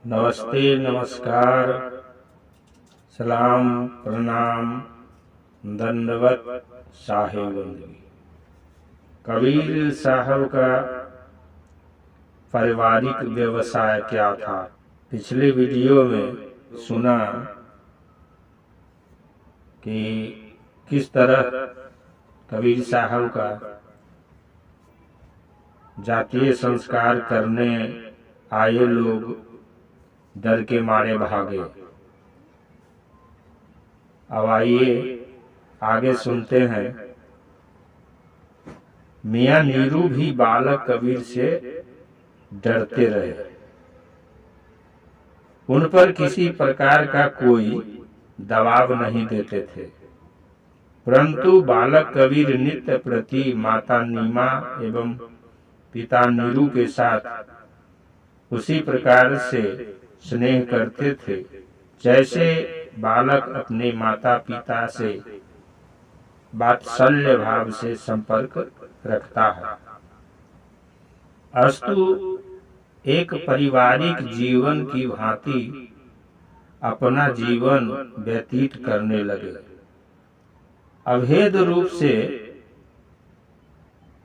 नमस्ते, नमस्कार, सलाम, प्रणाम, दंडवत, साहिब बंदगी। कबीर साहब का पारिवारिक व्यवसाय क्या था? पिछले वीडियो में सुना कि किस तरह कबीर साहब का जातीय संस्कार करने आए लोग डर के मारे भागे। अब आइए आगे सुनते हैं। मियाँ नीरू भी बालक कबीर से डरते रहे। उन पर किसी प्रकार का कोई दबाव नहीं देते थे, परंतु बालक कबीर नित्य प्रति माता नीमा एवं पिता नीरू के साथ उसी प्रकार से स्नेह करते थे जैसे बालक अपने माता पिता से वात्सल्य भाव से संपर्क रखता है। अस्तु एक पारिवारिक जीवन की भांति अपना जीवन व्यतीत करने लगे। अभेद रूप से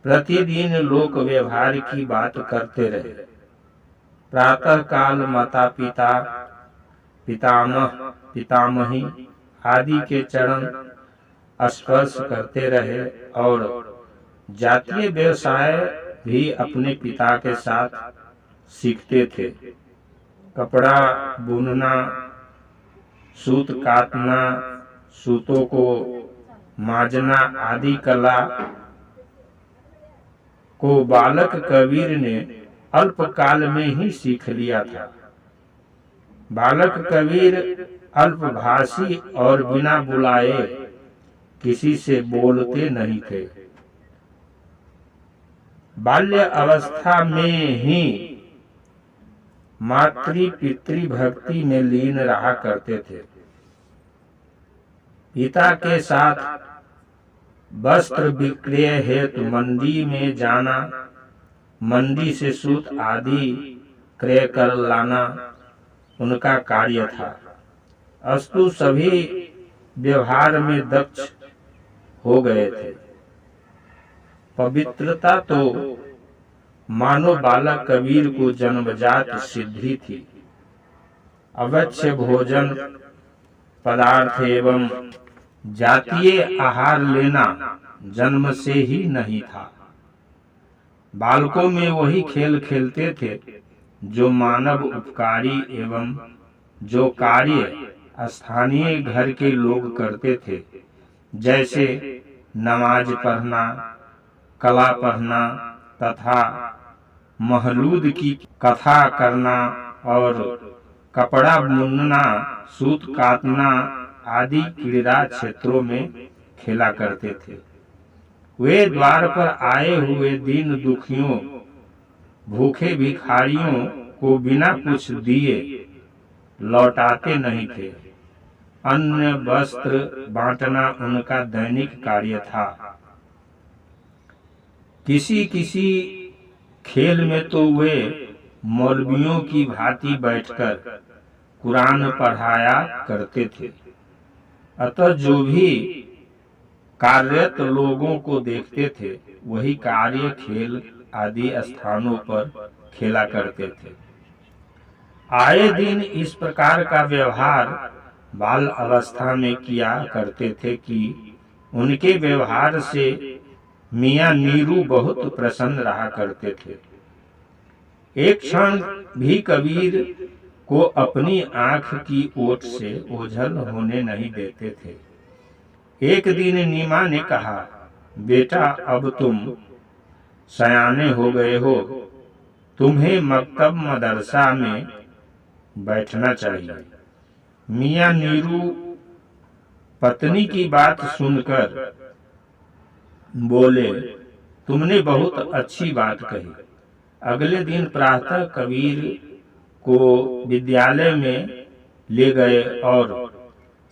प्रतिदिन लोक व्यवहार की बात करते रहे। प्रातः काल माता पिता, पितामह, पितामही आदि के चरण स्पर्श करते रहे और जातीय व्यवसाय भी अपने पिता के साथ सीखते थे। कपड़ा बुनना, सूत काटना, सूतों को माजना आदि कला को बालक कबीर ने अल्पकाल में ही सीख लिया था। बालक कबीर अल्पभाषी और बिना बुलाए किसी से बोलते नहीं थे। बाल्य अवस्था में ही मातृ पितृ भक्ति में लीन रहा करते थे। पिता के साथ वस्त्र विक्रय हेतु मंडी में जाना, मंडी से सूत आदि क्रय कर लाना उनका कार्य था। अस्तु सभी व्यवहार में दक्ष हो गए थे। पवित्रता तो मानो बालक कबीर को जन्मजात सिद्धि थी। अवश्य भोजन पदार्थ एवं जातीय आहार लेना जन्म से ही नहीं था। बालकों में वही खेल खेलते थे जो मानव उपकारी एवं जो कार्य स्थानीय घर के लोग करते थे, जैसे नमाज पढ़ना, कला पढ़ना तथा महलूद की कथा करना और कपड़ा बुनना, सूत काटना आदि क्रीड़ा क्षेत्रों में खेला करते थे। वे द्वार पर आए हुए दीन दुखियों, भूखे भिखारियों को बिना कुछ दिए लौटाते नहीं थे। अन्न वस्त्र बांटना उनका दैनिक कार्य था। किसी किसी खेल में तो वे मौलवियों की भांति बैठकर कुरान पढ़ाया करते थे। अतः जो भी कार्यरत लोगों को देखते थे वही कार्य खेल आदि स्थानों पर खेला करते थे। आए दिन इस प्रकार का व्यवहार बाल अवस्था में किया करते थे कि उनके व्यवहार से मियाँ नीरू बहुत प्रसन्न रहा करते थे। एक क्षण भी कबीर को अपनी आंख की ओट से ओझल होने नहीं देते थे। एक दिन नीमा ने कहा, बेटा अब तुम सयाने हो गए हो, तुम्हें मकतब मदरसा में बैठना चाहिए। मियाँ नीरू पत्नी की बात सुनकर बोले, तुमने बहुत अच्छी बात कही। अगले दिन प्रातः कबीर को विद्यालय में ले गए और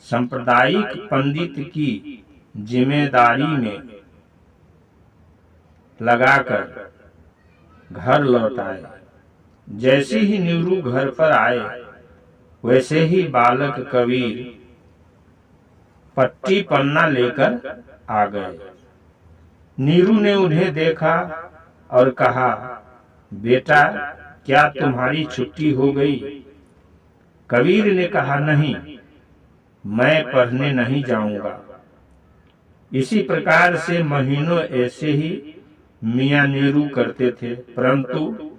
सांप्रदायिक पंडित की जिम्मेदारी में लगाकर घर लौट आए। जैसे ही नीरू घर पर आए वैसे ही बालक कबीर पट्टी पन्ना लेकर आ गए। नीरू ने उन्हें देखा और कहा, बेटा क्या तुम्हारी छुट्टी हो गई? कबीर ने कहा, नहीं, मैं पढ़ने नहीं जाऊंगा। इसी प्रकार से महीनों ऐसे ही मियाँ नीरू करते थे, परंतु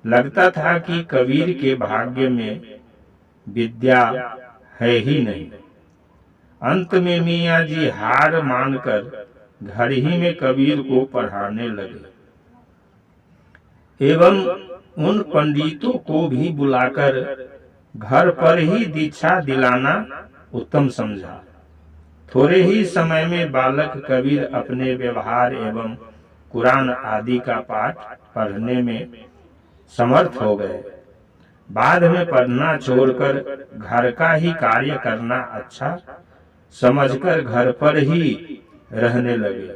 लगता था कि कबीर के भाग्य में विद्या है ही नहीं। अंत में मियाँ जी हार मानकर घर ही में कबीर को पढ़ाने लगे एवं उन पंडितों को भी बुलाकर घर पर ही दीक्षा दिलाना उत्तम समझा। थोड़े ही समय में बालक कबीर अपने व्यवहार एवं कुरान आदि का पाठ पढ़ने में समर्थ हो गए। बाद में पढ़ना छोड़कर घर का ही कार्य करना अच्छा समझकर घर पर ही रहने लगे।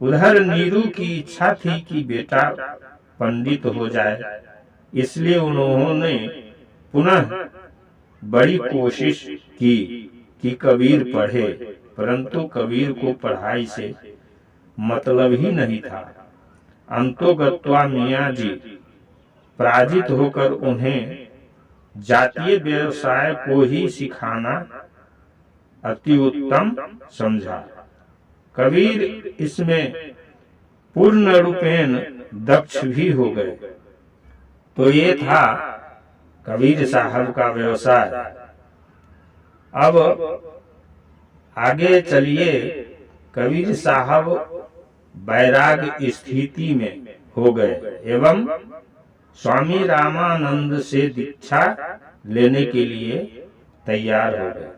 उधर नीरू की इच्छा थी कि बेटा पंडित हो जाए, इसलिए उन्होंने पुनः बड़ी कोशिश की कि कबीर पढ़े, परंतु कबीर को पढ़ाई से मतलब ही नहीं था। अंतोगत्वा मियाँ जी पराजित होकर उन्हें जातीय व्यवसाय को ही सिखाना अति उत्तम समझा। कबीर इसमें पूर्ण रूपेण दक्ष भी हो गए। तो ये था कबीर साहब का व्यवसाय। अब आगे चलिए, कबीर साहब बैराग स्थिति में हो गए एवं स्वामी रामानंद से दीक्षा लेने के लिए तैयार हो गए।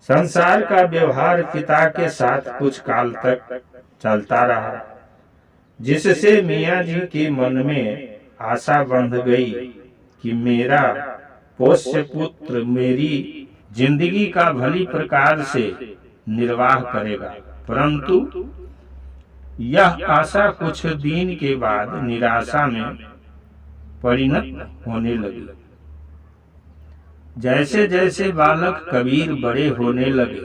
संसार का व्यवहार पिता के साथ कुछ काल तक चलता रहा, जिससे मियाँ जी के मन में आशा बंध गई कि मेरा पोष्य पुत्र मेरी जिंदगी का भली प्रकार से निर्वाह करेगा। परंतु यह आशा कुछ दिन के बाद निराशा में परिणत होने लगी। जैसे जैसे बालक कबीर बड़े होने लगे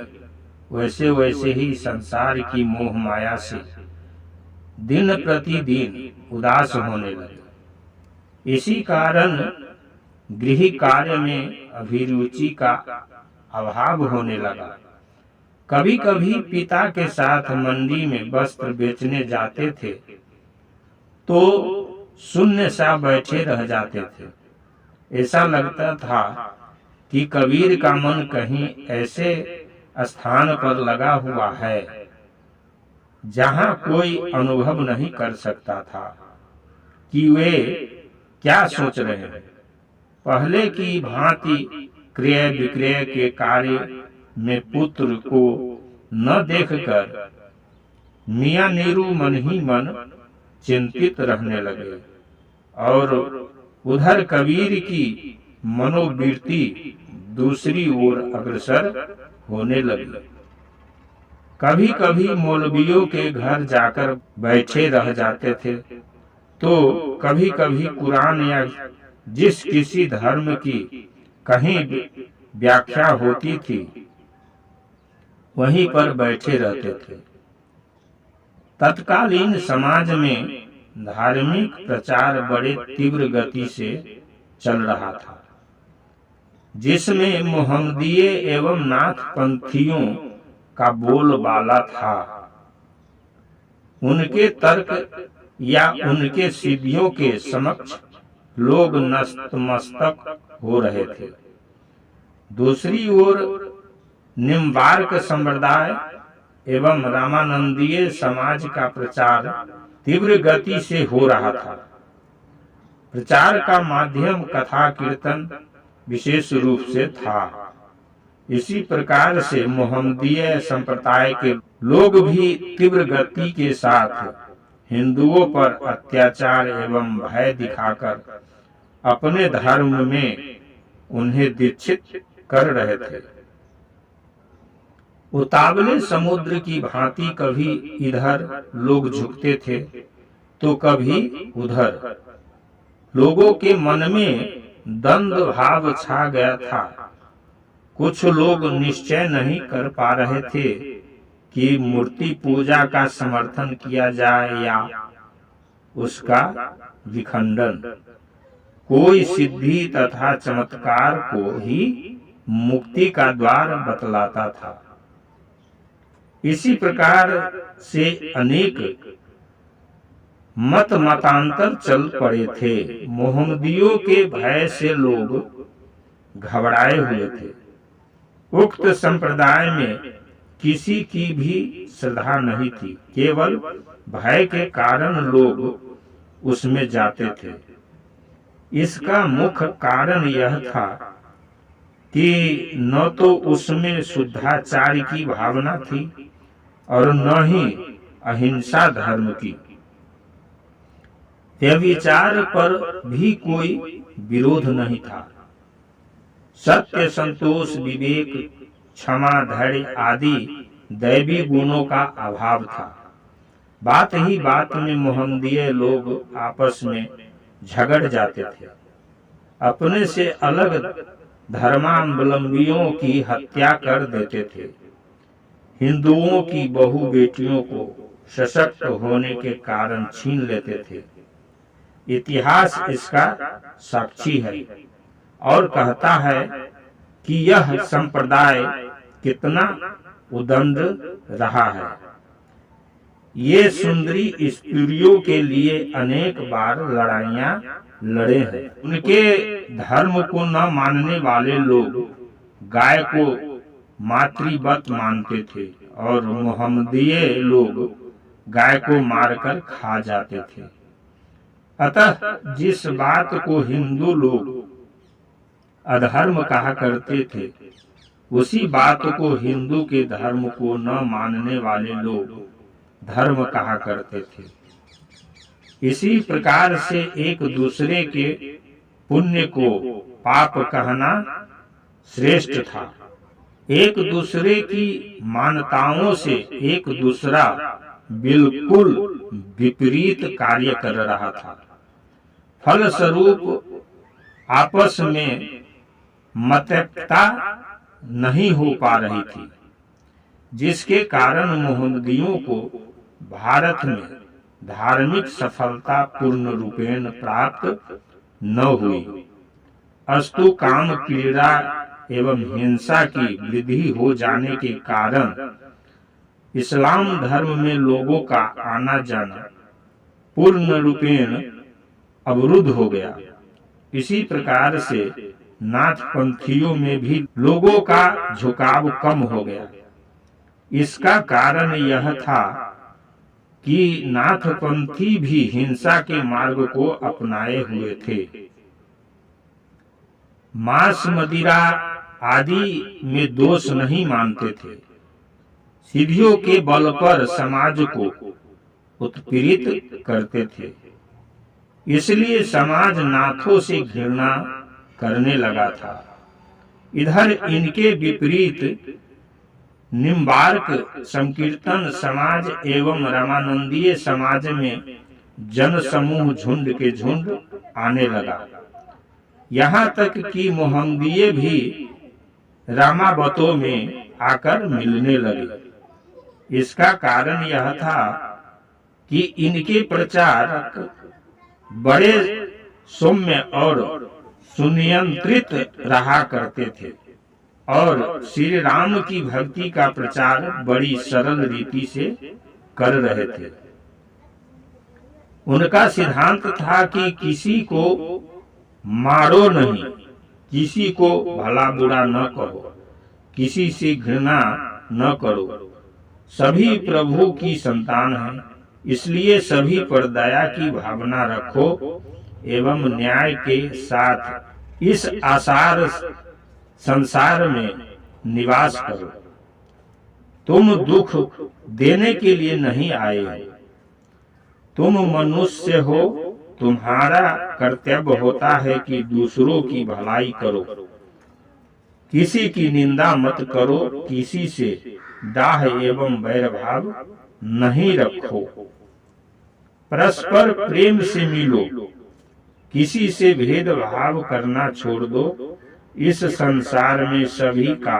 वैसे वैसे ही संसार की मोह माया से दिन प्रतिदिन उदास होने लगे। इसी कारण गृह कार्य में अभिरुचि का अभाव होने लगा। कभी कभी पिता के साथ मंडी में वस्त्र बेचने जाते थे तो शून्य सा बैठे रह जाते थे। ऐसा लगता था कि कबीर का मन कहीं ऐसे स्थान पर लगा हुआ है जहां कोई अनुभव नहीं कर सकता था कि वे क्या सोच रहे हैं। पहले की भांति क्रय विक्रय के कार्य में पुत्र को न देखकर मियाँ नीरू मन ही मन चिंतित रहने लगे और उधर कबीर की मनोवृत्ति दूसरी ओर अग्रसर होने लगी। कभी कभी मौलवियों के घर जाकर बैठे रह जाते थे तो कभी कभी कुरान या जिस किसी धर्म की कहीं व्याख्या होती थी वहीं पर बैठे रहते थे। तत्कालीन समाज में धार्मिक प्रचार बड़े तीव्र गति से चल रहा था, जिसमें मोहम्मदीय एवं नाथ पंथियों का बोलबाला था। उनके तर्क या उनके सिद्धियों के समक्ष लोग नतमस्तक हो रहे थे। दूसरी ओर निम्बार्क संप्रदाय एवं रामानंदीय समाज का प्रचार तीव्र गति से हो रहा था। प्रचार का माध्यम कथा कीर्तन विशेष रूप से था। इसी प्रकार से मोहम्मदीय संप्रदाय के लोग भी तीव्र गति के साथ हिंदुओं पर अत्याचार एवं भय दिखाकर अपने धर्म में उन्हें दीक्षित कर रहे थे। उतावले समुद्र की भांति कभी इधर लोग झुकते थे तो कभी उधर। लोगों के मन में द्वंद्व भाव छा गया था। कुछ लोग निश्चय नहीं कर पा रहे थे कि मूर्ति पूजा का समर्थन किया जाए या उसका विखंडन। कोई सिद्धि तथा चमत्कार को ही मुक्ति का द्वार बतलाता था। इसी प्रकार से अनेक मतांतर चल पड़े थे। मोहम्मदियों के भय से लोग घबराए हुए थे। उक्त संप्रदाय में किसी की भी श्रद्धा नहीं थी, केवल भय के कारण लोग उसमें जाते थे। इसका मुख्य कारण यह था कि न तो उसमें शुद्धाचार की भावना थी और न ही अहिंसा धर्म की। व्यभिचार पर भी कोई विरोध नहीं था। सत्य, संतोष, विवेक, क्षमा, धैर्य आदि दैवी गुणों का अभाव था। बात ही बात में मोहम्मदीय लोग आपस में झगड़ जाते थे। अपने से अलग धर्मावलंबियों की हत्या कर देते थे। हिंदुओं की बहु बेटियों को सशक्त होने के कारण छीन लेते थे। इतिहास इसका साक्षी है और कहता है कि यह संप्रदाय कितना उदंड रहा है। ये सुंदरी स्त्रियों के लिए अनेक बार लड़ाइयां लड़े हैं। उनके धर्म को न मानने वाले लोग गाय को मातृवत मानते थे और मोहम्मदीय लोग गाय को मारकर खा जाते थे। अतः जिस बात को हिंदू लोग अधर्म कहा करते थे, उसी बात को हिंदू के धर्म को न मानने वाले लोग धर्म कहा करते थे। इसी प्रकार से एक दूसरे के पुण्य को पाप कहना श्रेष्ठ था। एक दूसरे की मान्यताओं से एक दूसरा बिल्कुल विपरीत कार्य कर रहा था। फलस्वरूप आपस में मतैक्यता नहीं हो पा रही थी, जिसके कारण मोहम्मदियों को भारत में धार्मिक सफलता पूर्ण रूपेण प्राप्त न हुई। अस्तु काम, क्रीड़ा एवं हिंसा की वृद्धि हो जाने के कारण इस्लाम धर्म में लोगों का आना जाना पूर्ण रूपेण अवरुद्ध हो गया। इसी प्रकार से नाथपंथियों में भी लोगों का झुकाव कम हो गया। इसका कारण यह था कि नाथपंथी भी हिंसा के मार्ग को अपनाए हुए थे। मांस, मदिरा आदि में दोष नहीं मानते थे। सिद्धियों के बल पर समाज को उत्पीड़ित करते थे। इसलिए समाज नाथों से घृणा करने लगा था। इधर इनके विपरीत निम्बार्क संकीर्तन समाज एवं रामानंदीय समाज में जन समूह झुंड के झुंड आने लगा। यहाँ तक कि मोहम्मदीय भी रामावतों में आकर मिलने लगे। इसका कारण यह था कि इनके प्रचारक बड़े सौम्य और सुनियंत्रित रहा करते थे और श्री राम की भक्ति का प्रचार बड़ी सरल रीति से कर रहे थे। उनका सिद्धांत था कि किसी को मारो नहीं, किसी को भला बुरा न कहो, किसी से घृणा न करो। सभी प्रभु की संतान हैं, इसलिए सभी पर दया की भावना रखो एवं न्याय के साथ इस आसार संसार में निवास करो। तुम दुख देने के लिए नहीं आए हो, तुम मनुष्य हो। तुम्हारा कर्तव्य होता है कि दूसरों की भलाई करो, किसी की निंदा मत करो, किसी से दाह एवं वैरभाव नहीं रखो, परस्पर प्रेम से मिलो, किसी से भेदभाव करना छोड़ दो। इस संसार में सभी का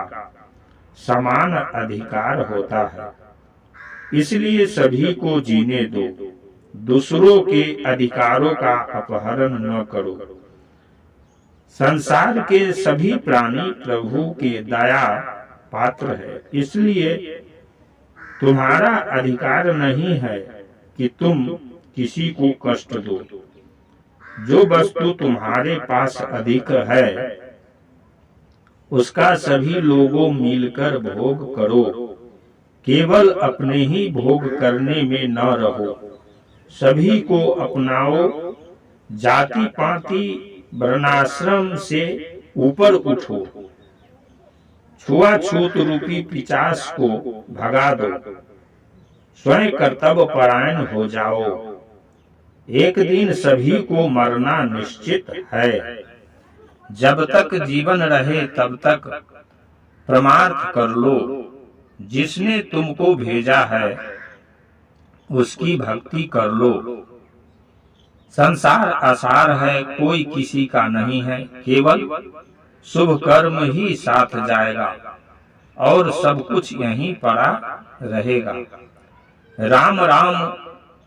समान अधिकार होता है, इसलिए सभी को जीने दो। दूसरों के अधिकारों का अपहरण न करो। संसार के सभी प्राणी प्रभु के दया पात्र है, इसलिए तुम्हारा अधिकार नहीं है कि तुम किसी को कष्ट दो। जो वस्तु तुम्हारे पास अधिक है उसका सभी लोगों मिलकर भोग करो। केवल अपने ही भोग करने में न रहो। सभी को अपनाओ। जाति पाति वर्णाश्रम से ऊपर उठो। छुआछूत रूपी पिशाच को भगा दो। स्वयं कर्तव्य परायण हो जाओ। एक दिन सभी को मरना निश्चित है। जब तक जीवन रहे तब तक परमार्थ कर लो। जिसने तुमको भेजा है उसकी भक्ति कर लो। संसार आसार है, कोई किसी का नहीं है। केवल शुभ कर्म ही साथ जाएगा और सब कुछ यहीं पड़ा रहेगा। राम राम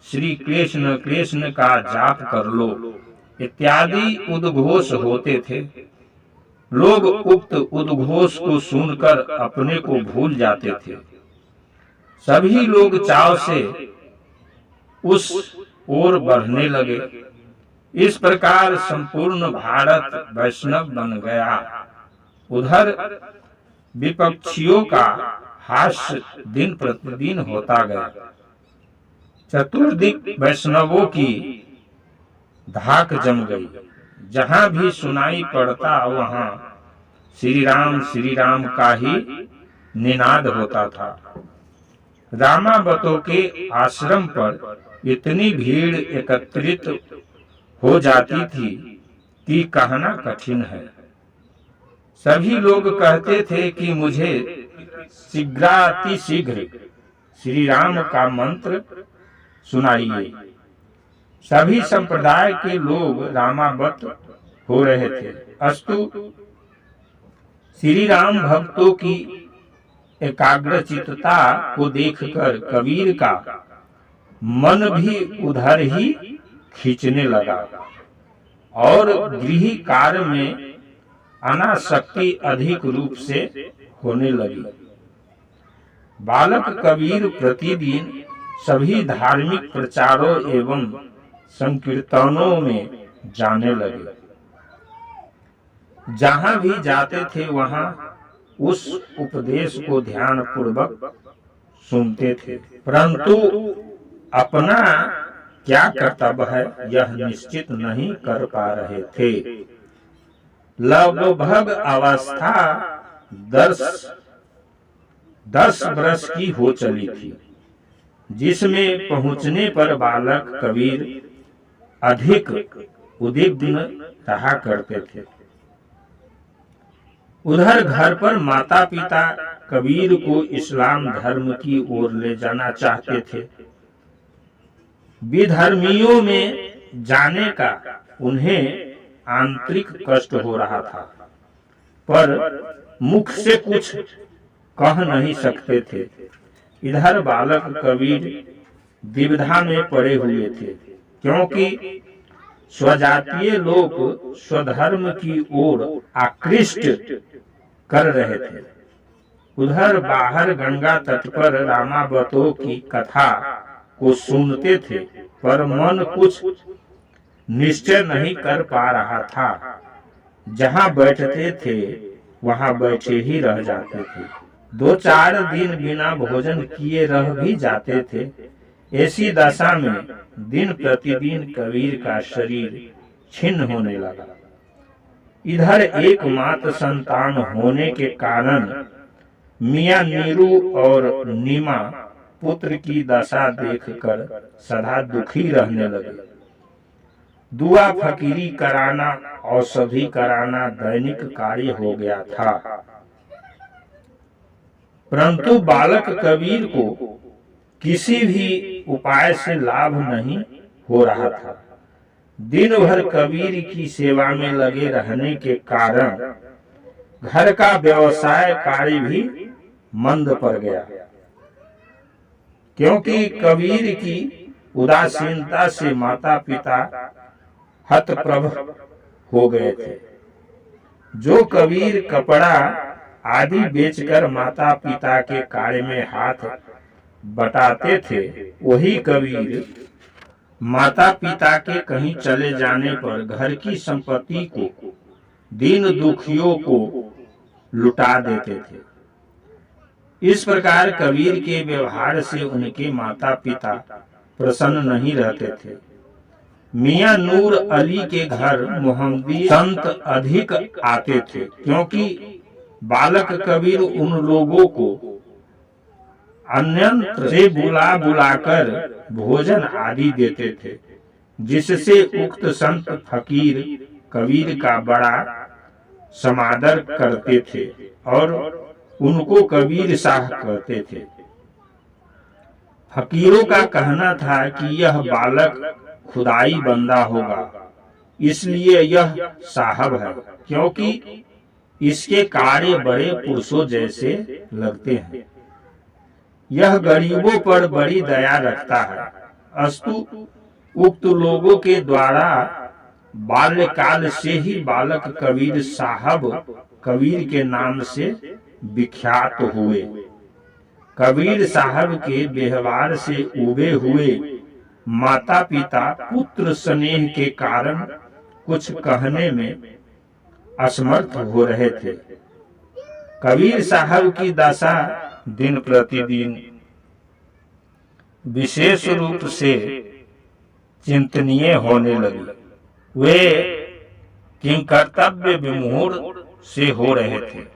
श्री कृष्ण कृष्ण का जाप कर लो इत्यादि उद्घोष होते थे। लोग उक्त उद्घोष को सुनकर अपने को भूल जाते थे। सभी लोग चाव से उस ओर बढ़ने लगे। इस प्रकार संपूर्ण भारत वैष्णव बन गया। उधर विपक्षियों का हास्य दिन प्रतिदिन होता गया। चतुर्दिक वैष्णवों की धाक जम गई। जहां भी सुनाई पड़ता वहां श्री राम का ही निनाद होता था। रामावतों के आश्रम पर इतनी भीड़ एकत्रित हो जाती थी कि कहना कठिन है। सभी लोग कहते थे कि मुझे शीघ्रातिशीघ्र श्री राम का मंत्र सुनाइए। सभी संप्रदाय के लोग रामावत हो रहे थे। अस्तु श्री राम भक्तों की एकाग्रचित्तता को देखकर कबीर का मन भी उधर ही खींचने लगा और गृह कार्य में अनासक्ति अधिक रूप से होने लगी। बालक कबीर प्रतिदिन सभी धार्मिक प्रचारों एवं संकीर्तनों में जाने लगे। जहां भी जाते थे वहां उस उपदेश को ध्यान पूर्वक सुनते थे, परंतु अपना क्या कर्तव्य है यह निश्चित नहीं कर पा रहे थे। लगभग अवस्था 10 वर्ष की हो चली थी, जिसमें पहुंचने पर बालक कबीर अधिक उद्विग्न रहा करते थे। उधर घर पर माता पिता कबीर को इस्लाम धर्म की ओर ले जाना चाहते थे। विधर्मियों में जाने का उन्हें आंतरिक कष्ट हो रहा था, पर मुख से कुछ कह नहीं सकते थे। इधर बालक कबीर विविधा में पड़े हुए थे, क्योंकि स्वजातीय लोग स्वधर्म की ओर आकृष्ट कर रहे थे। उधर बाहर गंगा तट पर रामावतों की कथा को सुनते थे, पर मन कुछ निश्चय नहीं कर पा रहा था। जहां बैठते थे वहां बैठे ही रह जाते थे। 2-4 दिन बिना भोजन किए रह भी जाते थे। ऐसी दशा में दिन प्रतिदिन कबीर का शरीर छिन्न होने लगा। इधर एकमात्र संतान होने के कारण मियां नीरू और नीमा पुत्र की दशा देखकर सदा दुखी रहने लगे। दुआ फकीरी कराना, औषधि कराना दैनिक कार्य हो गया था, परंतु बालक कबीर को किसी भी उपाय से लाभ नहीं हो रहा था। दिन भर कबीर की सेवा में लगे रहने के कारण घर का व्यवसाय कार्य भी मंद पड़ गया, क्योंकि कबीर की उदासीनता से माता पिता हतप्रभ हो गए थे। जो कबीर कपड़ा आदि बेचकर माता पिता के कार्य में हाथ बटाते थे, वही कबीर माता पिता के कहीं चले जाने पर घर की संपत्ति को दीन दुखियों को लुटा देते थे। इस प्रकार कबीर के व्यवहार से उनके माता पिता प्रसन्न नहीं रहते थे। मियां नूर अली के घर मोहम्मदी संत अधिक आते थे, क्योंकि बालक कबीर उन लोगों को अन्यत्र से बुला बुलाकर भोजन आदि देते थे, जिससे उक्त संत फकीर कबीर का बड़ा समादर करते थे और उनको कबीर साह कहते थे। फकीरों का कहना था कि यह बालक खुदाई बंदा होगा, इसलिए यह साहब है, क्योंकि इसके कार्य बड़े पुरुषों जैसे लगते हैं। यह गरीबों पर बड़ी दया रखता है। अस्तु उक्त लोगों के द्वारा बाल्यकाल से ही बालक कबीर साहब कबीर के नाम से विख्यात हुए। कबीर साहब के व्यवहार से उबे हुए माता पिता पुत्र स्नेह के कारण कुछ कहने में असमर्थ हो रहे थे। कबीर साहब की दशा दिन प्रतिदिन विशेष रूप से चिंतनीय होने लगी। वे किंकर्तव्य विमूढ़ से हो रहे थे।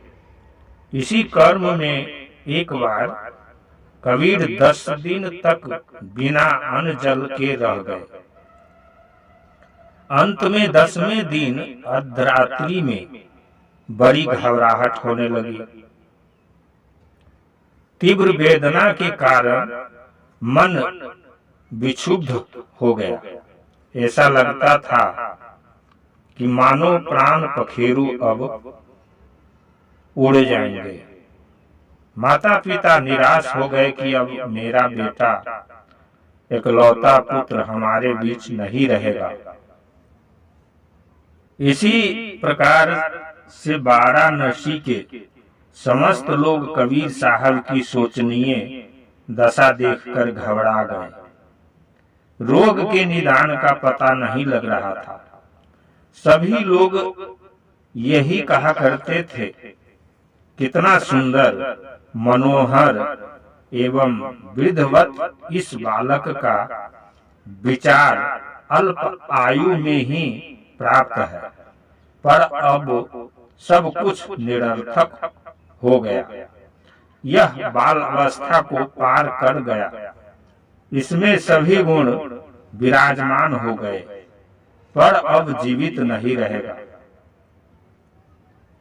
इसी कर्म में एक बार कबीर 10 दिन तक बिना अन्न जल के रह गए। अंत में 10वें दिन अर्धरात्रि में बड़ी घबराहट होने लगी। तीव्र वेदना के कारण मन विक्षुब्ध हो गया। ऐसा लगता था कि मानो प्राण पखेरु अब उड़ जाएंगे। माता पिता निराश हो गए कि अब मेरा बेटा एकलौता पुत्र हमारे बीच नहीं रहेगा। इसी प्रकार से वाराणसी के समस्त लोग कबीर साहब की शोचनीय दशा देखकर घबरा गए। रोग के निदान का पता नहीं लग रहा था। सभी लोग यही कहा करते थे, कितना सुंदर, मनोहर एवं वृद्धवत इस बालक का विचार अल्प आयु में ही प्राप्त है, पर अब सब कुछ निरर्थक हो गया। यह बाल अवस्था को पार कर गया। इसमें सभी गुण विराजमान हो गए, पर अब जीवित नहीं रहेगा।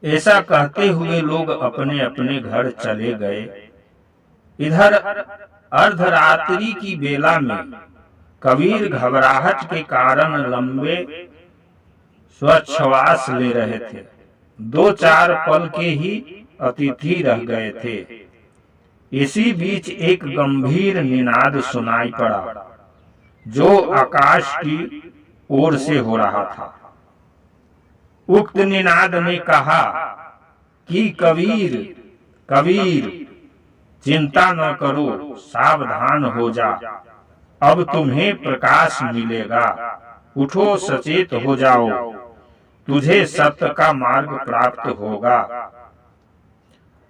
ऐसा कहते हुए लोग अपने अपने घर चले गए। इधर अर्धरात्रि की बेला में कबीर घबराहट के कारण लंबे स्वच्छवास ले रहे थे। 2-4 पल के ही अतिथि रह गए थे। इसी बीच एक गंभीर निनाद सुनाई पड़ा, जो आकाश की ओर से हो रहा था। उक्त निनाद ने कहा कि कबीर कबीर, चिंता न करो, सावधान हो जा, अब तुम्हें प्रकाश मिलेगा। उठो, सचेत हो जाओ, तुझे सत्य का मार्ग प्राप्त होगा।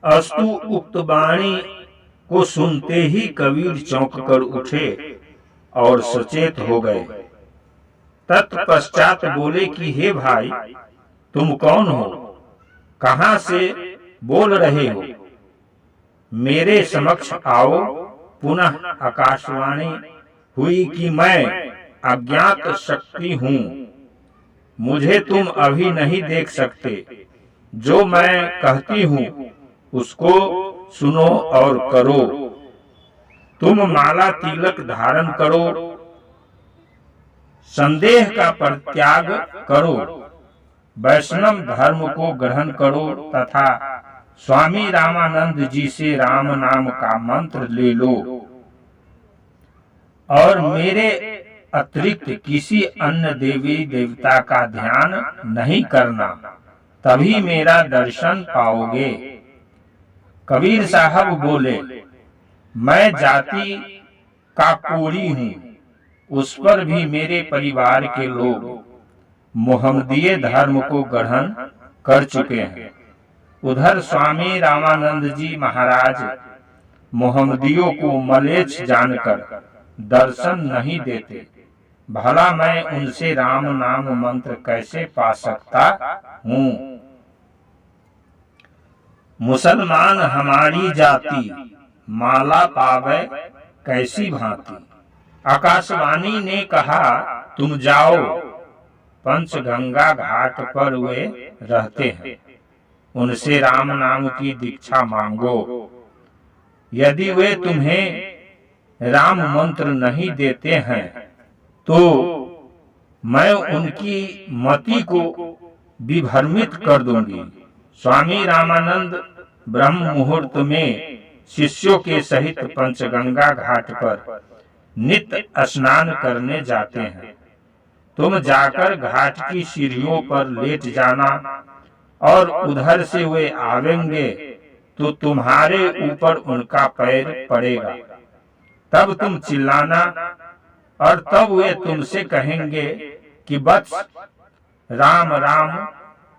अस्तु उक्त वाणी को सुनते ही कबीर चौंक कर उठे और सचेत हो गए। तत्पश्चात बोले कि हे भाई, तुम कौन हो? कहां से बोल रहे हो? मेरे समक्ष आओ। पुनः आकाशवाणी हुई कि मैं अज्ञात शक्ति हूँ, मुझे तुम अभी नहीं देख सकते। जो मैं कहती हूँ उसको सुनो और करो। तुम माला तिलक धारण करो, संदेह का परित्याग करो, वैष्णव धर्म को ग्रहण करो तथा स्वामी रामानंद जी से राम नाम का मंत्र ले लो और मेरे अतिरिक्त किसी अन्य देवी देवता का ध्यान नहीं करना, तभी मेरा दर्शन पाओगे। कबीर साहब बोले, मैं जाति का कोरी हूँ, उस पर भी मेरे परिवार के लोग मोहम्मदीय धर्म को ग्रहण कर चुके हैं। उधर स्वामी रामानंद जी महाराज मोहम्मदियों को मलेच्छ जानकर दर्शन नहीं देते। भला मैं उनसे राम नाम मंत्र कैसे पा सकता हूँ? मुसलमान हमारी जाति माला पावे कैसी भांति। आकाशवाणी ने कहा, तुम जाओ, पंचगंगा घाट पर वे रहते हैं, उनसे राम नाम की दीक्षा मांगो। यदि वे तुम्हें राम मंत्र नहीं देते हैं तो मैं उनकी मति को विभ्रमित कर दूंगी। स्वामी रामानंद ब्रह्म मुहूर्त में शिष्यों के सहित पंचगंगा घाट पर नित्य स्नान करने जाते हैं। तुम जाकर घाट की सीढ़ियों पर लेट जाना और उधर से वे आवेंगे तो तुम्हारे ऊपर उनका पैर पड़ेगा। तब तुम चिल्लाना और तब वे तुमसे कहेंगे कि बस राम राम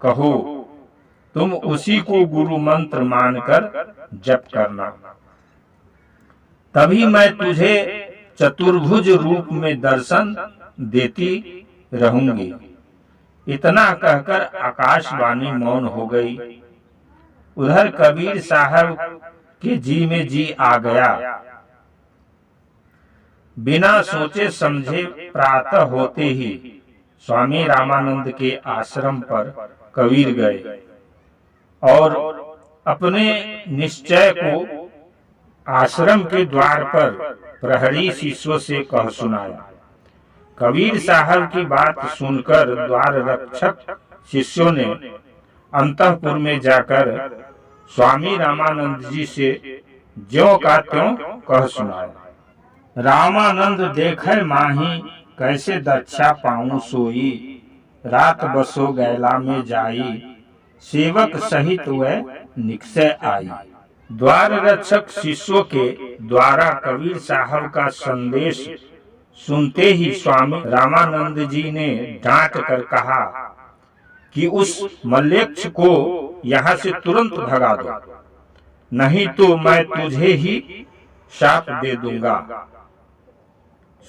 कहो। तुम उसी को गुरु मंत्र मानकर जप करना, तभी मैं तुझे चतुर्भुज रूप में दर्शन देती रहूंगी। इतना कहकर आकाशवाणी मौन हो गई। उधर कबीर साहब के जी में जी आ गया। बिना सोचे समझे प्रातः होते ही स्वामी रामानंद के आश्रम पर कबीर गए और अपने निश्चय को आश्रम के द्वार पर प्रहरी शिष्यों से कह सुनाया। कबीर साहब की बात सुनकर द्वार रक्षक शिष्यों ने अंतःपुर में जाकर स्वामी रामानंद जी से ज्यों का त्यों कह सुनाया। रामानंद देखे माही कैसे दक्षा पाऊं सोई, रात बसो गैला में जाई, सेवक सहित वह निकसे आई। द्वार रक्षक शिष्यों के द्वारा कबीर साहब का संदेश सुनते ही स्वामी रामानंद जी ने डांट कर कहा कि उस मलेच्छ को यहाँ से तुरंत भगा दो, नहीं तो मैं तुझे ही शाप दे दूंगा।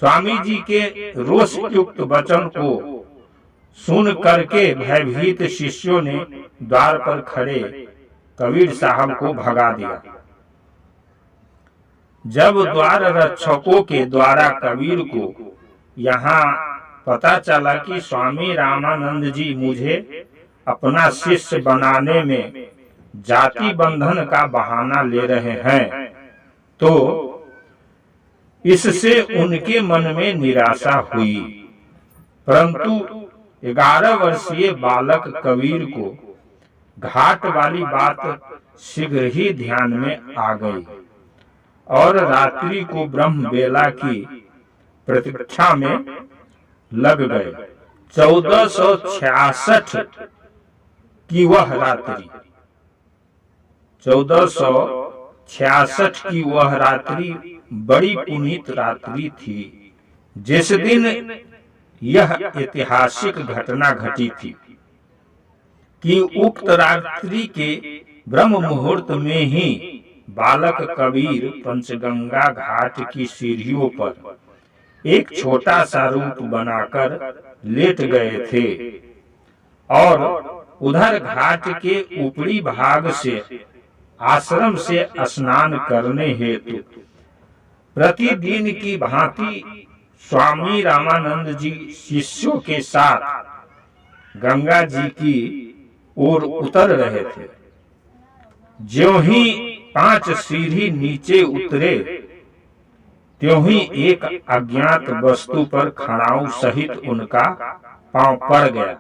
स्वामी जी के रोष युक्त वचन को सुन करके भयभीत शिष्यों ने द्वार पर खड़े कबीर साहब को भगा दिया। जब द्वार रक्षकों के द्वारा कबीर को यहाँ पता चला कि स्वामी रामानंद जी मुझे अपना शिष्य बनाने में जाति बंधन का बहाना ले रहे हैं, तो इससे उनके मन में निराशा हुई। परंतु 11 वर्षीय बालक कबीर को घाट वाली बात शीघ्र ही ध्यान में आ गई और रात्रि को ब्रह्म बेला की प्रतीक्षा में लग गए। 1466 की वह रात्रि 1466 की वह रात्रि बड़ी पुनीत रात्रि थी, जिस दिन यह ऐतिहासिक घटना घटी थी कि उक्त रात्रि के ब्रह्म मुहूर्त में ही बालक कबीर पंचगंगा घाट की सीढ़ियों पर एक छोटा सा रूप बनाकर लेट गए थे और उधर घाट के ऊपरी भाग से आश्रम से स्नान करने हेतु प्रतिदिन की भांति स्वामी रामानंद जी शिष्यों के साथ गंगा जी की ओर उतर रहे थे। ज्यों ही 5 सीढ़ी नीचे उतरे, त्यों ही एक अज्ञात वस्तु पर खड़ाऊ सहित उनका पांव पड़ गया।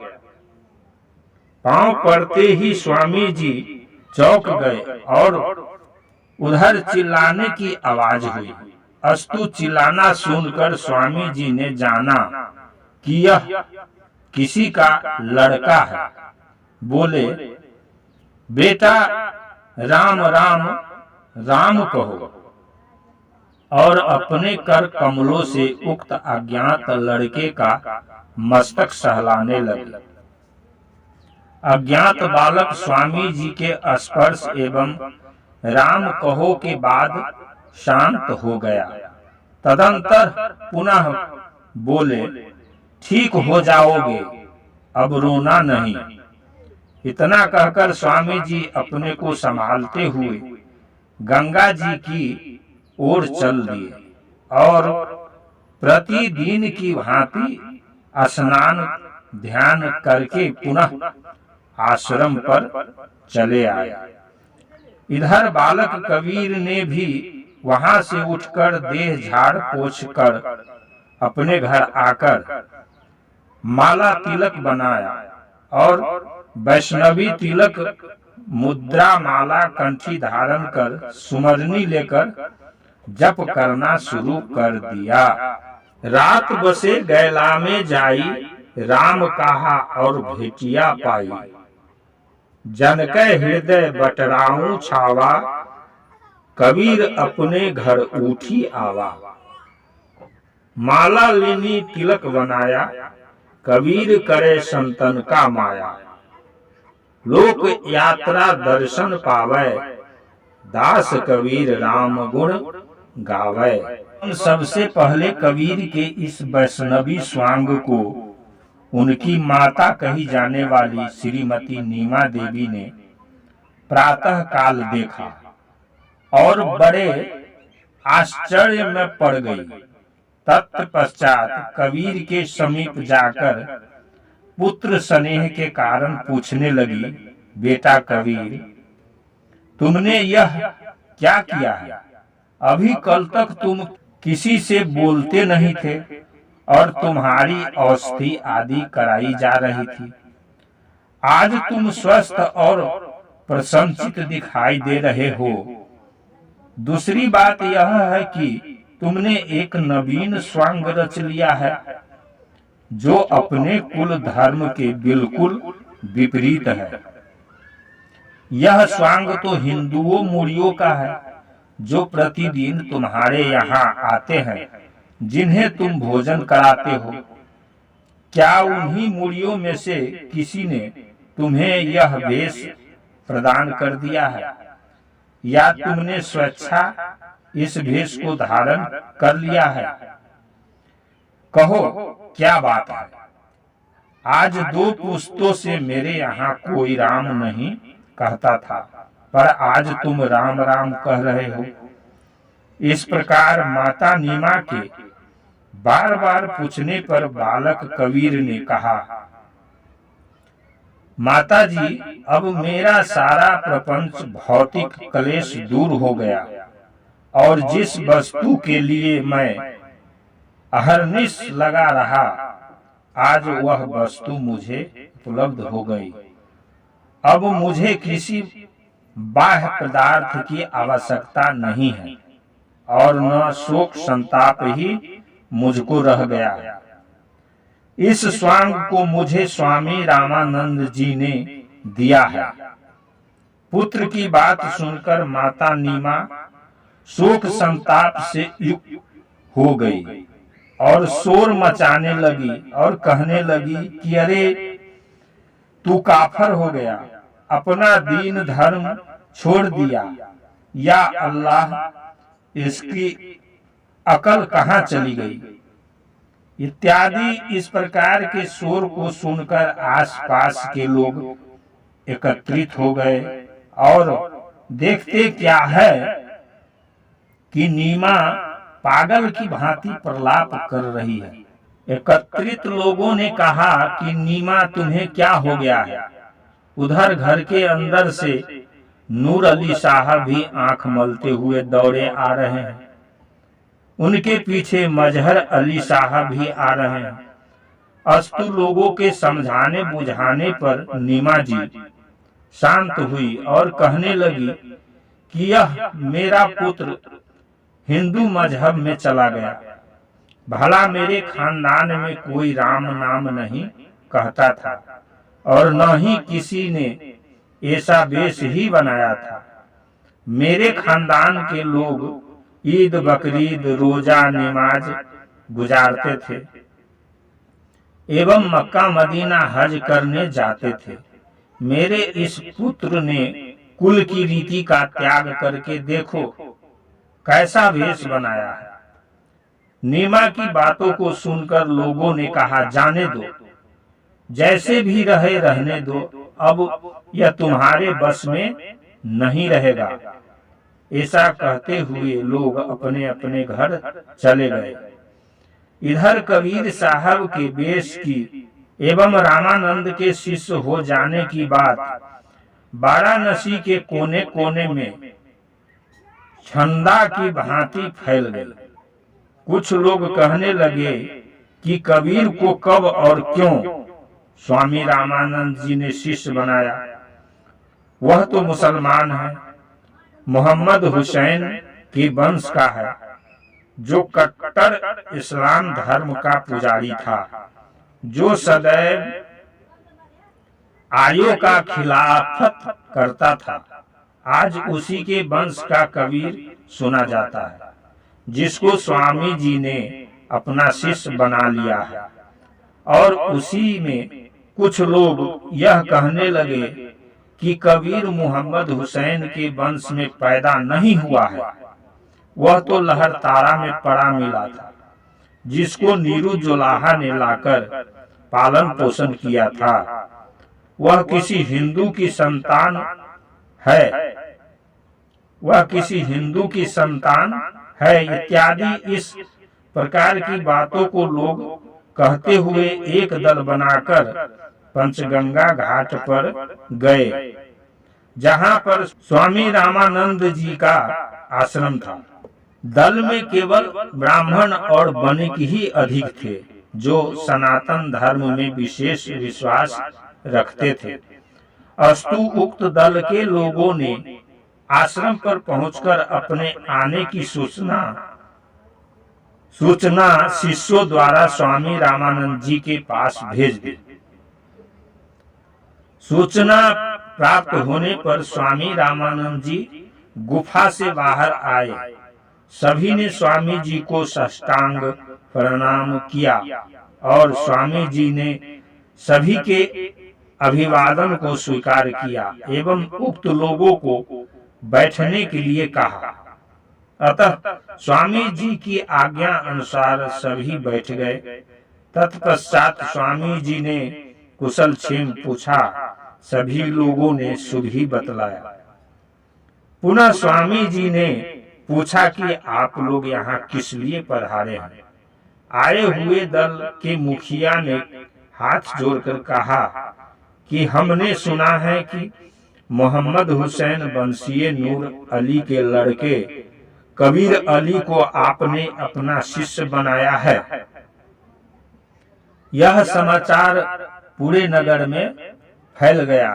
पांव पड़ते ही स्वामी जी चौंक गए और उधर चिल्लाने की आवाज हुई। अस्तु चिल्लाना सुनकर स्वामी जी ने जाना कि यह किसी का लड़का है। बोले, बेटा राम राम राम कहो, और अपने कर कमलों से उक्त अज्ञात लड़के का मस्तक सहलाने लगे। अज्ञात बालक स्वामी जी के स्पर्श एवं राम कहो के बाद शांत हो गया। तदंतर पुनः बोले, ठीक हो जाओगे, अब रोना नहीं। इतना कहकर स्वामी जी अपने को संभालते हुए गंगा जी की ओर चल दिए और प्रतिदिन की भांति स्नान ध्यान करके पुनः आश्रम पर चले आए। इधर बालक कबीर ने भी वहां से उठकर देह झाड़ पोंछ कर अपने घर आकर माला तिलक बनाया और वैष्णवी तिलक मुद्रा माला कंठी धारण कर सुमरनी लेकर जप करना शुरू कर दिया। रात बसे गैला में जाई, राम कहा और भेटिया पाई। जनकै हृदय बटराऊं छावा, कबीर अपने घर उठी आवा। माला लेनी तिलक बनाया, कबीर करे संतन का माया। लोक यात्रा दर्शन पावे, दास कबीर राम गुण गावे। सबसे पहले कबीर के इस वैष्णवी स्वांग को उनकी माता कही जाने वाली श्रीमती नीमा देवी ने प्रातः काल देखा और बड़े आश्चर्य में पड़ गई। तत्पश्चात कबीर के समीप जाकर पुत्र स्नेह के कारण पूछने लगी, बेटा कबीर, तुमने यह क्या किया है? अभी कल तक तुम किसी से बोलते नहीं थे और तुम्हारी औषधि आदि कराई जा रही थी। आज तुम स्वस्थ और प्रसन्नचित दिखाई दे रहे हो। दूसरी बात यह है कि तुमने एक नवीन स्वांग रच लिया है जो अपने कुल धर्म के बिल्कुल विपरीत है। यह स्वांग तो हिंदुओं मूढ़ियों का है जो प्रतिदिन तुम्हारे यहाँ आते हैं, जिन्हें तुम भोजन कराते हो। क्या उन्हीं मूढ़ियों में से किसी ने तुम्हें यह वेश प्रदान कर दिया है या तुमने स्वेच्छा इस भेष को धारण कर लिया है? कहो क्या बात है? आज 2 पुस्तों से मेरे यहाँ कोई राम नहीं कहता था, पर आज तुम राम राम कह रहे हो। इस प्रकार माता नीमा के बार बार पूछने पर बालक कबीर ने कहा, माता जी, अब मेरा सारा प्रपंच भौतिक क्लेश दूर हो गया और जिस वस्तु के लिए मैं अहर्निश लगा रहा, आज वह वस्तु मुझे उपलब्ध हो गई। अब मुझे किसी बाह्य पदार्थ की आवश्यकता नहीं है और न शोक संताप ही मुझको रह गया। इस स्वांग को मुझे स्वामी रामानंद जी ने दिया है। पुत्र की बात सुनकर माता नीमा शोक संताप से युक्त हो गई और शोर मचाने लगी और कहने लगी कि अरे तू काफर हो गया, अपना दीन धर्म छोड़ दिया, या अल्लाह, इसकी अकल कहाँ चली गई? इत्यादि इस प्रकार के शोर को सुनकर आसपास के लोग एकत्रित हो गए और देखते क्या है कि नीमा पागल की भांति प्रलाप कर रही है। एकत्रित लोगों ने कहा कि नीमा तुम्हें क्या हो गया है? उधर घर के अंदर से नूर अली साहब भी आंख मलते हुए दौड़े आ रहे हैं। उनके पीछे मजहर अली साहब भी आ रहे हैं। अस्तु लोगों के समझाने बुझाने पर नीमा जी शांत हुई और कहने लगी कि यह मेरा पुत्र हिंदू मजहब में चला गया। भला मेरे खानदान में कोई राम नाम नहीं कहता था और न ही किसी ने ऐसा वेश ही बनाया था। मेरे खानदान के लोग ईद बकरीद रोजा नमाज गुजारते थे एवं मक्का मदीना हज करने जाते थे। मेरे इस पुत्र ने कुल की रीति का त्याग करके देखो कैसा वेश बनाया है। नीमा की बातों को सुनकर लोगों ने कहा, जाने दो, जैसे भी रहे रहने दो, अब यह तुम्हारे बस में नहीं रहेगा। ऐसा कहते हुए लोग अपने अपने घर चले गए। इधर कबीर साहब के वेश की एवं रामानंद के शिष्य हो जाने की बात वाराणसी के कोने कोने में छंदा की भांति फैल गई। कुछ लोग कहने लगे कि कबीर को कब और क्यों स्वामी रामानंद जी ने शिष्य बनाया। वह तो मुसलमान है, मोहम्मद हुसैन के वंश का है, जो कट्टर इस्लाम धर्म का पुजारी था, जो सदैव आयो का खिलाफत करता था। आज उसी के वंश का कबीर सुना जाता है, जिसको स्वामी जी ने अपना शिष्य बना लिया है। और उसी में कुछ लोग यह कहने लगे कि कबीर मोहम्मद हुसैन के वंश में पैदा नहीं हुआ है, वह तो लहरतारा में पड़ा मिला था, जिसको नीरू जोलाहा ने लाकर पालन पोषण किया था। वह किसी हिंदू की संतान है, वह किसी हिंदू की संतान है इत्यादि इस प्रकार की बातों को लोग कहते हुए एक दल बनाकर पंचगंगा घाट पर गए, जहां पर स्वामी रामानंद जी का आश्रम था। दल में केवल ब्राह्मण और वणिक ही अधिक थे, जो सनातन धर्म में विशेष विश्वास रखते थे। अस्तु उक्त दल के लोगों ने आश्रम पर पहुंचकर अपने आने की सूचना शिष्यों द्वारा स्वामी रामानंद जी के पास भेज दी। सूचना प्राप्त होने पर स्वामी रामानंद जी गुफा से बाहर आए। सभी ने स्वामी जी को साष्टांग प्रणाम किया और स्वामी जी ने सभी के अभिवादन को स्वीकार किया एवं उक्त लोगों को बैठने के लिए कहा। अतः स्वामी जी की आज्ञा अनुसार सभी बैठ गए। तत्पश्चात स्वामी जी ने कुशल क्षेम पूछा। सभी लोगों ने शुभ ही बतलाया। पुनः स्वामी जी ने पूछा कि आप लोग यहाँ किस लिए पधारे हैं। आए हुए दल के मुखिया ने हाथ जोड़कर कहा कि हमने सुना है कि मोहम्मद हुसैन वंशीय नूर अली के लड़के कबीर अली को आपने अपना शिष्य बनाया है। यह समाचार पूरे नगर में फैल गया।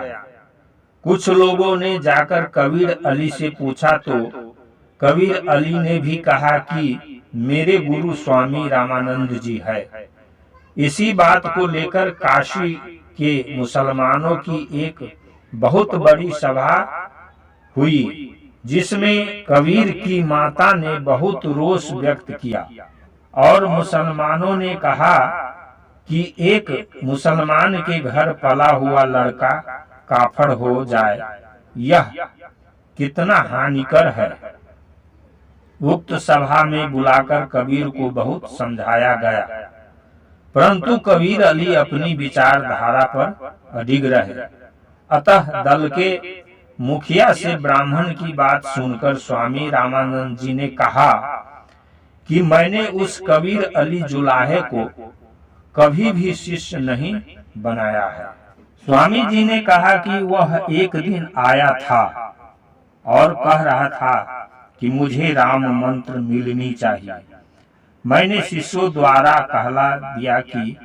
कुछ लोगों ने जाकर कबीर अली से पूछा तो कबीर अली ने भी कहा कि मेरे गुरु स्वामी रामानंद जी है। इसी बात को लेकर काशी के मुसलमानों की एक बहुत बड़ी सभा हुई, जिसमें कबीर की माता ने बहुत रोष व्यक्त किया और मुसलमानों ने कहा कि एक मुसलमान के घर पला हुआ लड़का काफर हो जाए, यह कितना हानिकर है। उक्त सभा में बुलाकर कबीर को बहुत समझाया गया, परंतु कबीर अली अपनी विचारधारा पर अडिग रहे। अतः दल के मुखिया से ब्राह्मण की बात सुनकर स्वामी रामानंद जी ने कहा कि मैंने उस कबीर अली जुलाहे को कभी भी शिष्य नहीं बनाया है। स्वामी जी ने कहा कि वह एक दिन आया था और कह रहा था कि मुझे राम मंत्र मिलनी चाहिए। मैंने शिष्यों द्वारा कहला दिया कि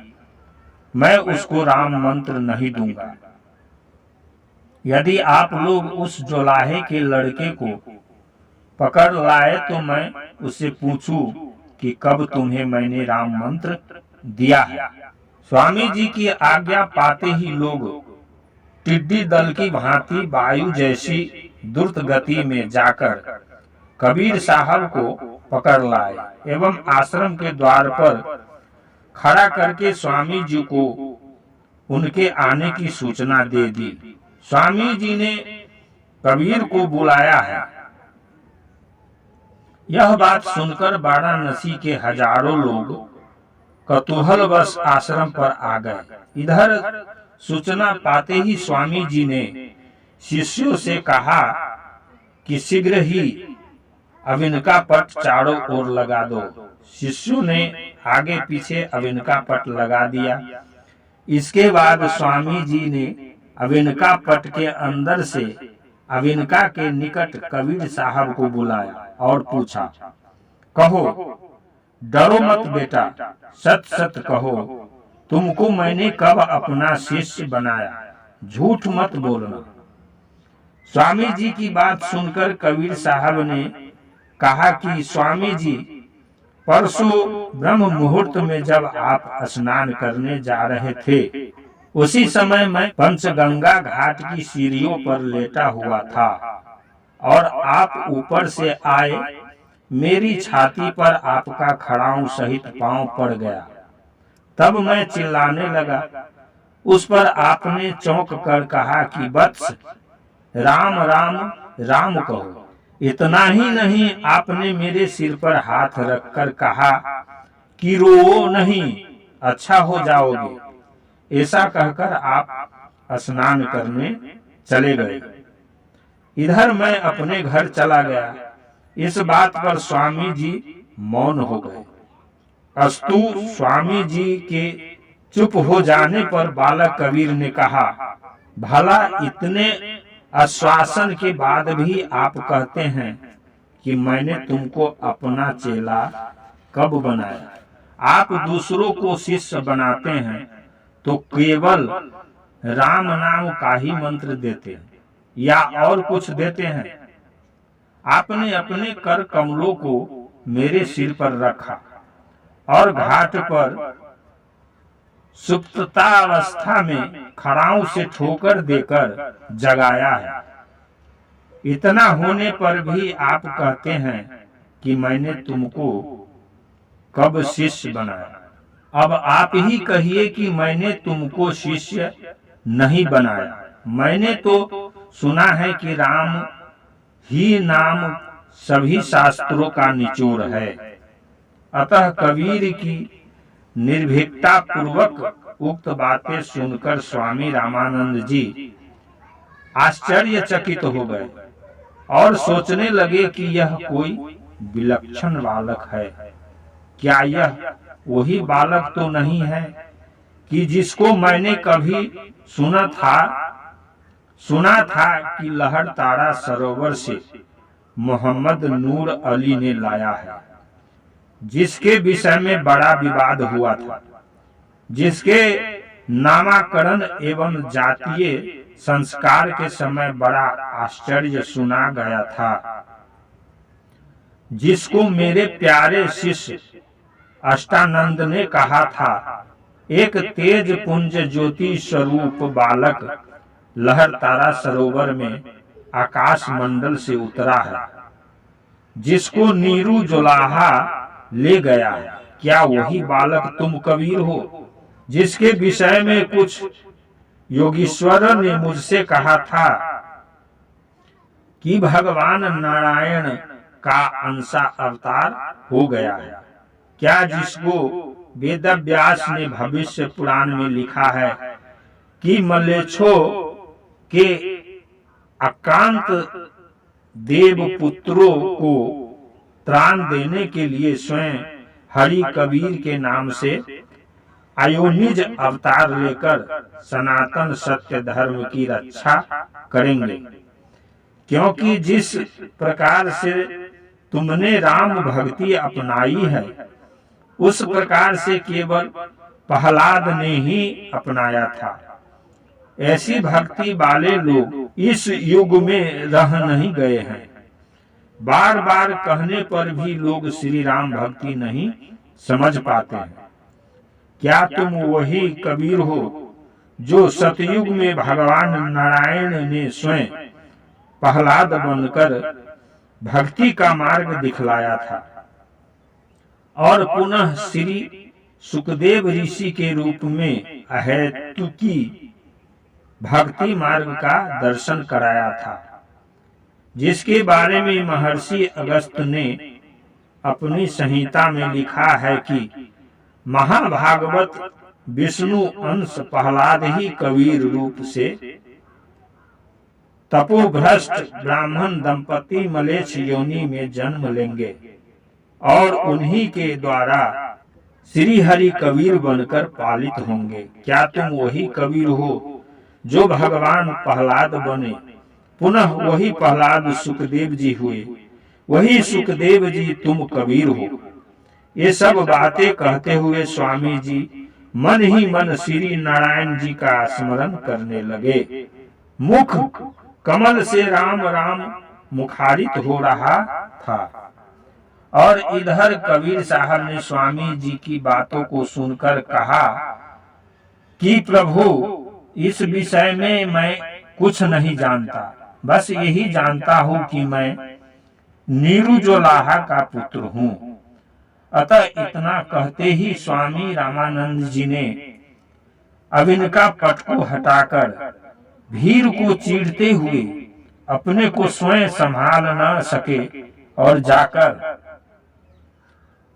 मैं उसको राम मंत्र नहीं दूंगा। यदि आप लोग उस जोलाहे के लड़के को पकड़ लाए तो मैं उससे पूछूं कि कब तुम्हें मैंने राम मंत्र दिया है। स्वामी जी की आज्ञा पाते ही लोग टिड्डी दल की भांति वायु जैसी द्रुत गति में जाकर कबीर साहब को पकड़ लाए एवं आश्रम के द्वार पर खड़ा करके स्वामी जी को उनके आने की सूचना दे दी। स्वामी जी ने कबीर को बुलाया है। यह बात सुनकर वाराणसी के हजारों लोग कतूहलवश आश्रम पर आ गए। इधर सूचना पाते ही स्वामी जी ने शिष्यों से कहा कि शीघ्र ही अब इनका पट चारों ओर लगा दो। शिष्यों ने आगे पीछे अब इनका पट लगा दिया। इसके बाद स्वामी जी ने अब इनका पट के अंदर से अब इनका के निकट कबीर साहब को बुलाया और पूछा, कहो डरो मत बेटा, सच सच कहो, तुमको मैंने कब अपना शिष्य बनाया, झूठ मत बोलना। स्वामी जी की बात सुनकर कबीर साहब ने कहा कि स्वामी जी, परसों ब्रह्म मुहूर्त में जब आप स्नान करने जा रहे थे, उसी समय मैं पंचगंगा घाट की सीढ़ियों पर लेटा हुआ था और आप ऊपर से आए। मेरी छाती पर आपका खड़ाऊं सहित पांव पड़ गया। तब मैं चिल्लाने लगा। उस पर आपने चौंक कर कहा कि वत्स, राम राम राम कहो। इतना ही नहीं, आपने मेरे सिर पर हाथ रखकर कहा कि रो नहीं, अच्छा हो जाओगे। ऐसा कहकर आप स्नान करने चले गए। इधर मैं अपने घर चला गया। इस बात पर स्वामी जी मौन हो गए। अस्तु स्वामी जी के चुप हो जाने पर बालक कबीर ने कहा, भला इतने आश्वासन के बाद भी आप कहते हैं कि मैंने तुमको अपना चेला कब बनाया? आप दूसरों को शिष्य बनाते हैं तो केवल राम नाम का ही मंत्र देते हैं या और कुछ देते हैं? आपने अपने कर कमलों को मेरे सिर पर रखा और घाट पर सुप्तावस्था में खड़ाऊं से ठोकर देकर जगाया है। इतना होने पर भी आप कहते हैं कि मैंने तुमको कब शिष्य बनाया? अब आप ही कहिए कि मैंने तुमको शिष्य नहीं बनाया। मैंने तो सुना है कि राम ही नाम सभी शास्त्रों का निचोड़ है। अतः कबीर की निर्भीकता पूर्वक उक्त बातें सुनकर स्वामी रामानंद जी आश्चर्यचकित हो गए और सोचने लगे कि यह कोई विलक्षण बालक है। क्या यह वही बालक तो नहीं है कि जिसको मैंने कभी सुना था कि लहर तारा सरोवर से मोहम्मद नूर अली ने लाया है, जिसके विषय में बड़ा विवाद हुआ था, जिसके नामाकरण एवं जातीय संस्कार के समय बड़ा आश्चर्य सुना गया था, जिसको मेरे प्यारे शिष्य अष्टानंद ने कहा था, एक तेज पुंज ज्योति स्वरूप बालक लहर तारा सरोवर में आकाश मंडल से उतरा है, जिसको नीरू जोलाहा ले गया है। क्या वही बालक तुम कबीर हो, जिसके विषय में कुछ योगीश्वर ने मुझसे कहा था कि भगवान नारायण का अंशा अवतार हो गया है? क्या जिसको वेद व्यास ने भविष्य पुराण में लिखा है कि मलेच्छों के आक्रांत देव पुत्रों को त्राण देने के लिए स्वयं हरि कबीर के नाम से अयोनिज अवतार लेकर सनातन सत्य धर्म की रक्षा करेंगे? क्योंकि जिस प्रकार से तुमने राम भक्ति अपनाई है, उस प्रकार से केवल प्रहलाद ने ही अपनाया था। ऐसी भक्ति वाले लोग इस युग में रह नहीं गए हैं। बार बार कहने पर भी लोग श्री राम भक्ति नहीं समझ पाते हैं। क्या तुम वही कबीर हो जो सतयुग में भगवान नारायण ने स्वयं प्रहलाद बनकर भक्ति का मार्ग दिखलाया था और पुनः श्री सुखदेव ऋषि के रूप में अहेतुकी भक्ति मार्ग का दर्शन कराया था, जिसके बारे में महर्षि अगस्त ने अपनी संहिता में लिखा है कि महाभागवत विष्णु अंश प्रहलाद ही कबीर रूप से तपोभ्रष्ट ब्राह्मण दंपति मलेच्छ योनि में जन्म लेंगे और उन्हीं के द्वारा श्री हरि कबीर बनकर पालित होंगे। क्या तुम वही कबीर हो जो भगवान प्रहलाद बने, पुनः वही प्रहलाद सुखदेव जी हुए, वही सुखदेव जी तुम कबीर हो। ये सब बातें कहते हुए स्वामी जी मन ही मन श्री नारायण जी का स्मरण करने लगे। मुख कमल से राम राम मुखारित हो रहा था और इधर कबीर साहब ने स्वामी जी की बातों को सुनकर कहा कि प्रभु, इस विषय में मैं कुछ नहीं जानता, बस यही जानता हूँ कि मैं नीरू जोलाहा का पुत्र हूँ। अतः इतना कहते ही स्वामी रामानंद जी ने अब इनका पट को हटाकर भीड़ को चीरते हुए अपने को स्वयं संभाल न सके और जाकर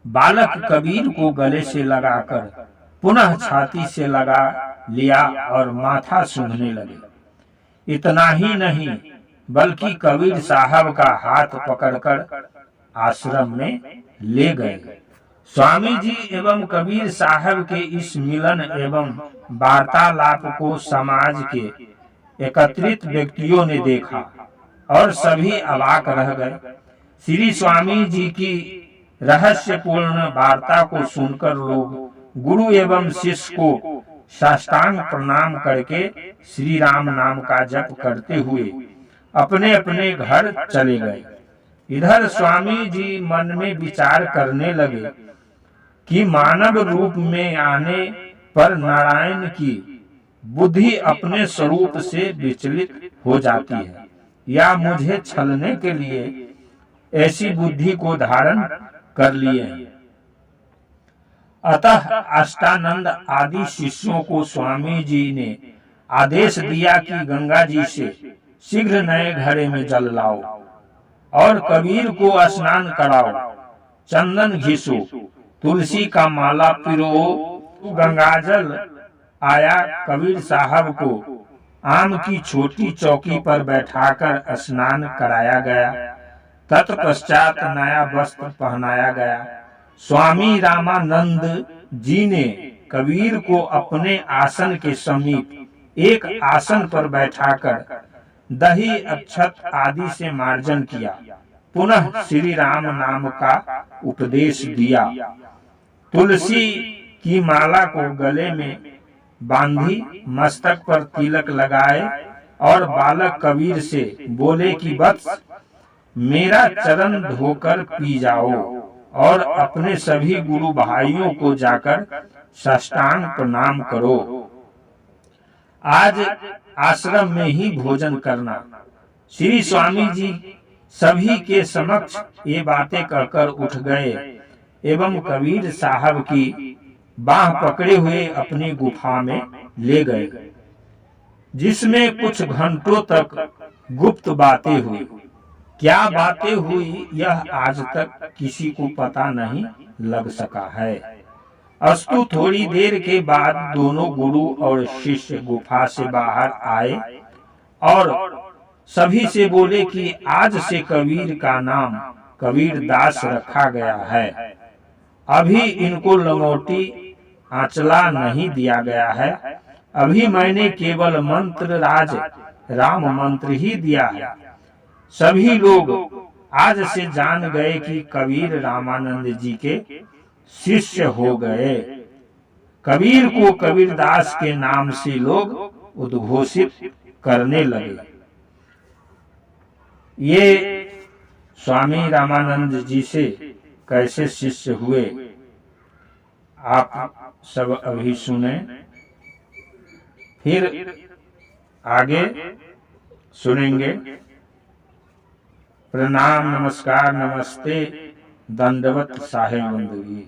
बालक कबीर को गले से लगाकर पुनः छाती से लगा लिया और माथा सूंघने लगे। इतना ही नहीं बल्कि कबीर साहब का हाथ पकड़कर आश्रम में ले गए। स्वामी जी एवं कबीर साहब के इस मिलन एवं वार्तालाप को समाज के एकत्रित व्यक्तियों ने देखा और सभी अवाक रह गए। श्री स्वामी जी की रहस्यपूर्ण वार्ता को सुनकर लोग गुरु एवं शिष्य को साष्टांग प्रणाम करके श्री राम नाम का जप करते हुए अपने अपने घर चले गए। इधर स्वामी जी मन में विचार करने लगे कि मानव रूप में आने पर नारायण की बुद्धि अपने स्वरूप से विचलित हो जाती है, या मुझे छलने के लिए ऐसी बुद्धि को धारण कर लिए। अतः अष्टानंद आदि शिष्यों को स्वामी जी ने आदेश दिया कि गंगा जी से शीघ्र नए घड़े में जल लाओ और कबीर को स्नान कराओ, चंदन घिसो, तुलसी का माला पिरो। गंगाजल आया। कबीर साहब को आम की छोटी चौकी पर बैठाकर स्नान कराया गया। तत्पश्चात नया वस्त्र पहनाया गया। स्वामी रामानंद जी ने कबीर को अपने आसन के समीप एक आसन पर बैठाकर दही अक्षत आदि से मार्जन किया। पुनः श्री राम नाम का उपदेश दिया। तुलसी की माला को गले में बांधी, मस्तक पर तिलक लगाए और बालक कबीर से बोले कि वत्स, मेरा चरण धोकर पी जाओ और अपने सभी गुरु भाइयों को जाकर साष्टांग प्रणाम करो। आज आश्रम में ही भोजन करना। श्री स्वामी जी सभी के समक्ष ये बातें कहकर उठ गए एवं कबीर साहब की बाह पकड़े हुए अपनी गुफा में ले गए, जिसमें कुछ घंटों तक गुप्त बातें हुई। क्या बातें हुई यह आज तक किसी को पता नहीं लग सका है। अस्तु थोड़ी देर के बाद दोनों गुरु और शिष्य गुफा से बाहर आए और सभी से बोले कि आज से कबीर का नाम कबीर दास रखा गया है। अभी इनको लंगोटी आंचला नहीं दिया गया है। अभी मैंने केवल मंत्र राज राम मंत्र ही दिया है। सभी लोग आज से जान गए कि कबीर रामानंद जी के शिष्य हो गए। कबीर को कबीरदास के नाम से लोग उद्घोषित करने लगे। ये स्वामी रामानंद जी से कैसे शिष्य हुए, आप सब अभी सुने, फिर आगे सुनेंगे। प्रणाम, नमस्कार, नमस्ते, दंडवत साहेब बंदगी।